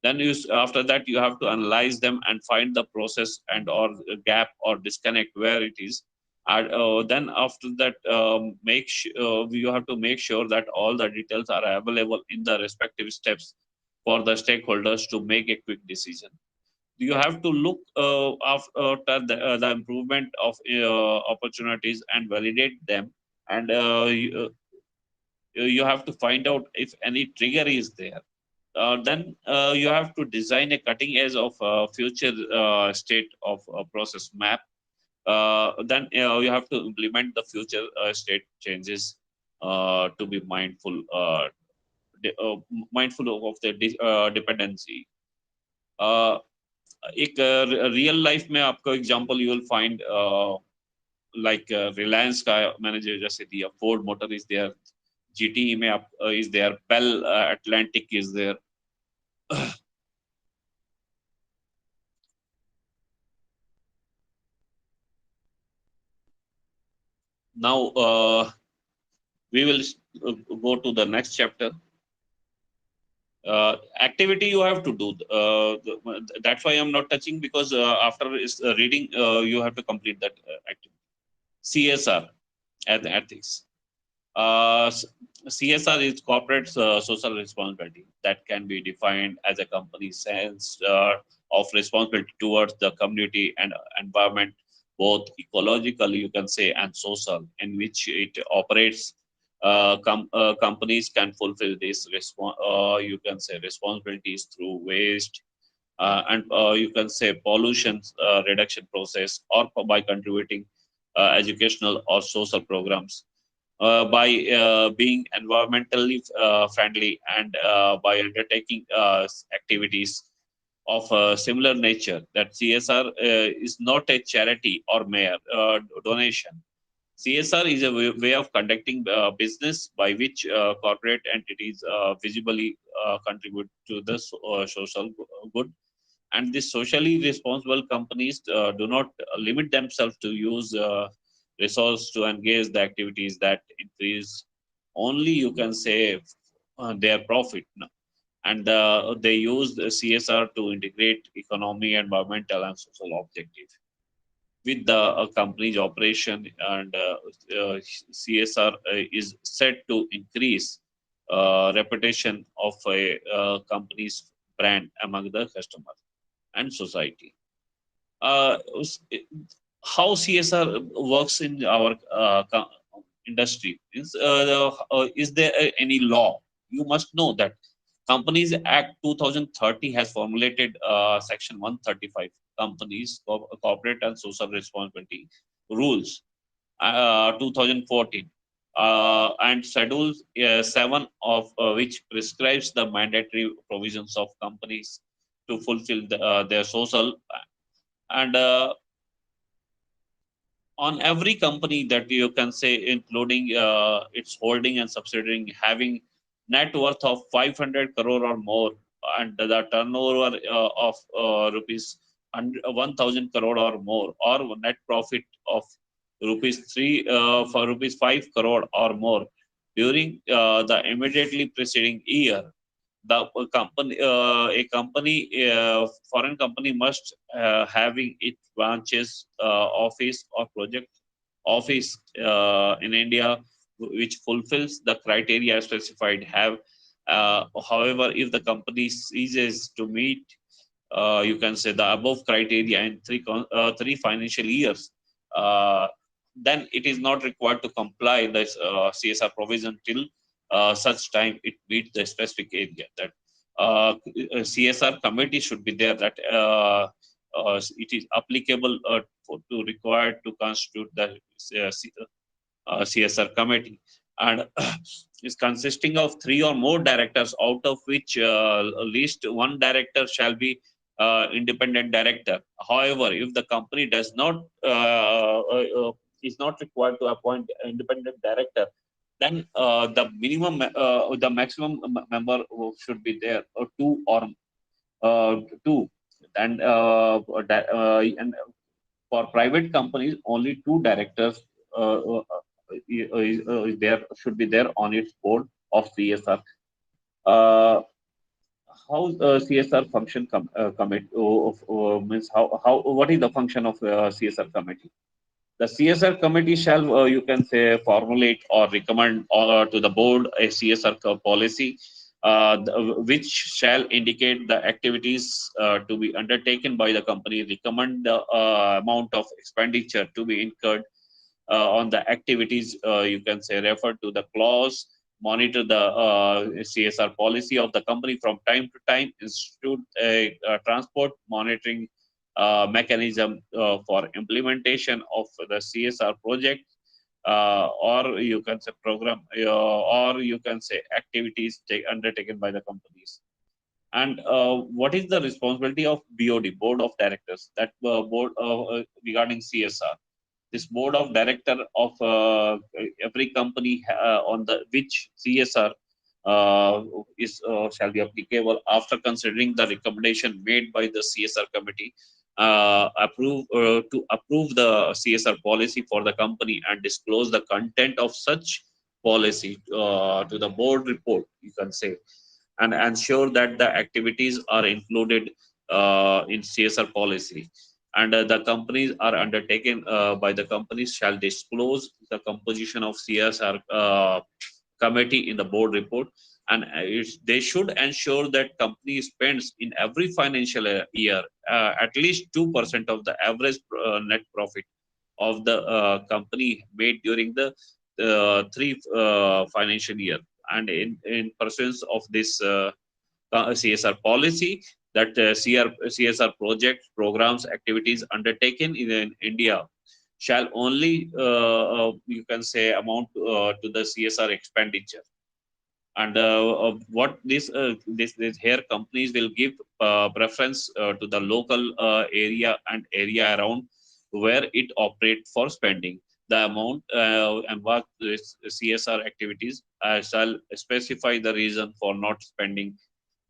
Then after that you have to analyze them and find the process and or gap or disconnect where it is. And then after that you have to make sure that all the details are available in the respective steps for the stakeholders to make a quick decision. You have to look after the improvement of opportunities and validate them, and you have to find out if any trigger is there. Then you have to design a cutting edge of future state of process map. Then you have to implement the future state changes to be mindful of the dependency. uh, एक real life में आपको example you will find like Reliance का मैंने जैसे दिया, Ford Motor is there, GTE में आप is there, Bell Atlantic is there. Now we will go to the next chapter. Activity you have to do. That's why I'm not touching, because after reading, you have to complete that activity. CSR and ethics. Uh, CSR is corporate social responsibility that can be defined as a company's sense of responsibility towards the community and environment, both ecological, you can say, and social, in which it operates. Companies can fulfill these you can say responsibilities through waste, and you can say pollution reduction process, or by contributing educational or social programs, by being environmentally friendly, and by undertaking activities of a similar nature. That CSR is not a charity or mere donation. CSR is a way of conducting business by which corporate entities visibly contribute to the social good. And these socially responsible companies do not limit themselves to use resource to engage the activities that increase only, you can say, their profit. No? And they use the CSR to integrate economy, environmental, and social objectives with the company's operation. And CSR is said to increase reputation of a company's brand among the customer and society. Uh, how CSR works in our industry is there any law? You must know that Companies Act 2030 has formulated Section 135 companies corporate and social responsibility rules 2014 and schedules 7 of which prescribes the mandatory provisions of companies to fulfill their social and on every company that you can say, including its holding and subsidiary, having net worth of 500 crore or more, and the turnover of rupees 1000 crore or more, or net profit of rupees 3 for rupees 5 crore or more during the immediately preceding year. The company a company foreign company must having its branches office or project office in India, which fulfills the criteria specified. Have however, if the company ceases to meet you can say the above criteria in three financial years, uh, then it is not required to comply the CSR provision till such time it meets the specific area. That CSR committee should be there. That it is applicable to required to constitute the CSR committee, and is consisting of three or more directors, out of which at least one director shall be independent director. However, if the company does not is not required to appoint independent director, then the maximum member should be there, two, and for private companies, only two directors there should be there on its board of CSR. Uh, how CSR function commit means how what is the function of CSR committee? The CSR committee shall, you can say, formulate or recommend to the board a CSR policy, which shall indicate the activities to be undertaken by the company, recommend the amount of expenditure to be incurred on the activities. You can say refer to the clause, monitor the CSR policy of the company from time to time, institute a transport monitoring mechanism for implementation of the CSR project, or you can say program, or you can say activities undertaken by the companies. And what is the responsibility of BOD, Board of Directors? That board regarding CSR. This board of director of every company on the which CSR is shall be applicable after considering the recommendation made by the CSR committee, to approve the CSR policy for the company and disclose the content of such policy to the board report, you can say, and ensure that the activities are included in CSR policy, and the companies are undertaken by the companies shall disclose the composition of CSR committee in the board report, and they should ensure that company spends in every financial year at least 2% of the average net profit of the company made during the three financial year. And in pursuance of this CSR policy, that CSR projects, programs, activities undertaken in India shall only, you can say, amount to the CSR expenditure. And what this here companies will give preference to the local area and area around where it operate for spending the amount embarked this CSR activities. Shall specify the reason for not spending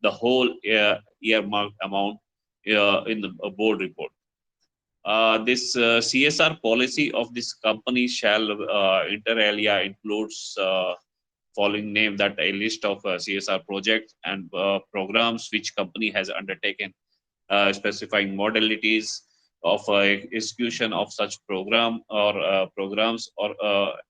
the whole earmarked amount in the board report. This CSR policy of this company shall inter alia includes following name, that a list of CSR projects and programs which company has undertaken, specifying modalities of execution of such program or programs or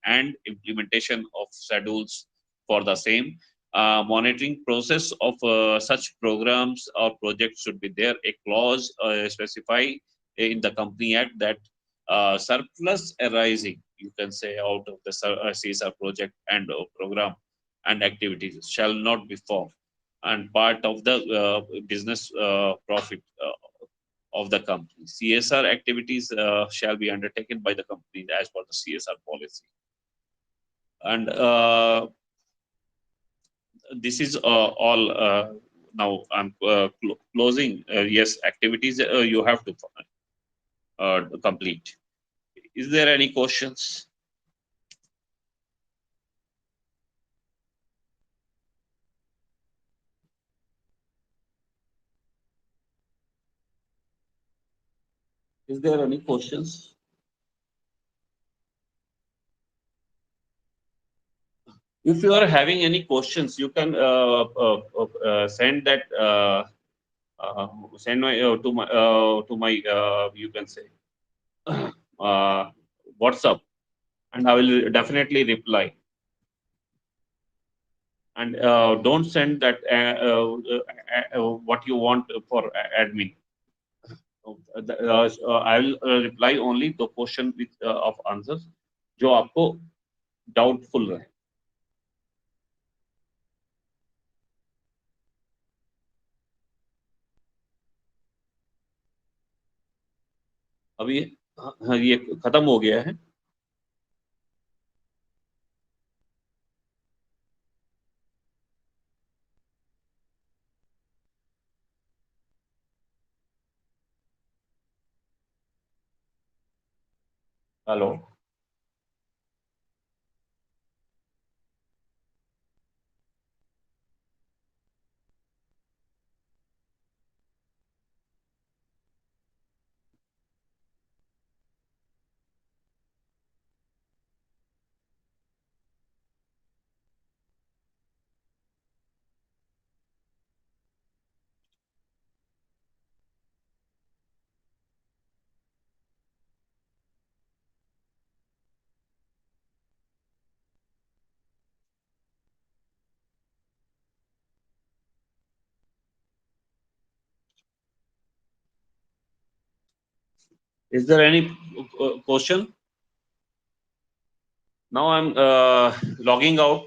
and implementation of schedules for the same. Monitoring process of such programs or projects should be there. A clause specify in the company act that surplus arising, you can say, out of the CSR project and program and activities shall not be formed and part of the business profit of the company. CSR activities shall be undertaken by the company as per the CSR policy. And this is all. Now I'm closing. Yes, activities you have to complete. Is there any questions? Is there any questions? If you are having any questions, you can send that uh, send my to my you can say uh, WhatsApp, and I will definitely reply. And don't send that what you want for admin. I will reply only the question with of answers जो आपको doubtful रहे. अभी हाँ, ये खत्म हो गया है. Hello. Is there any question? Now I'm logging out.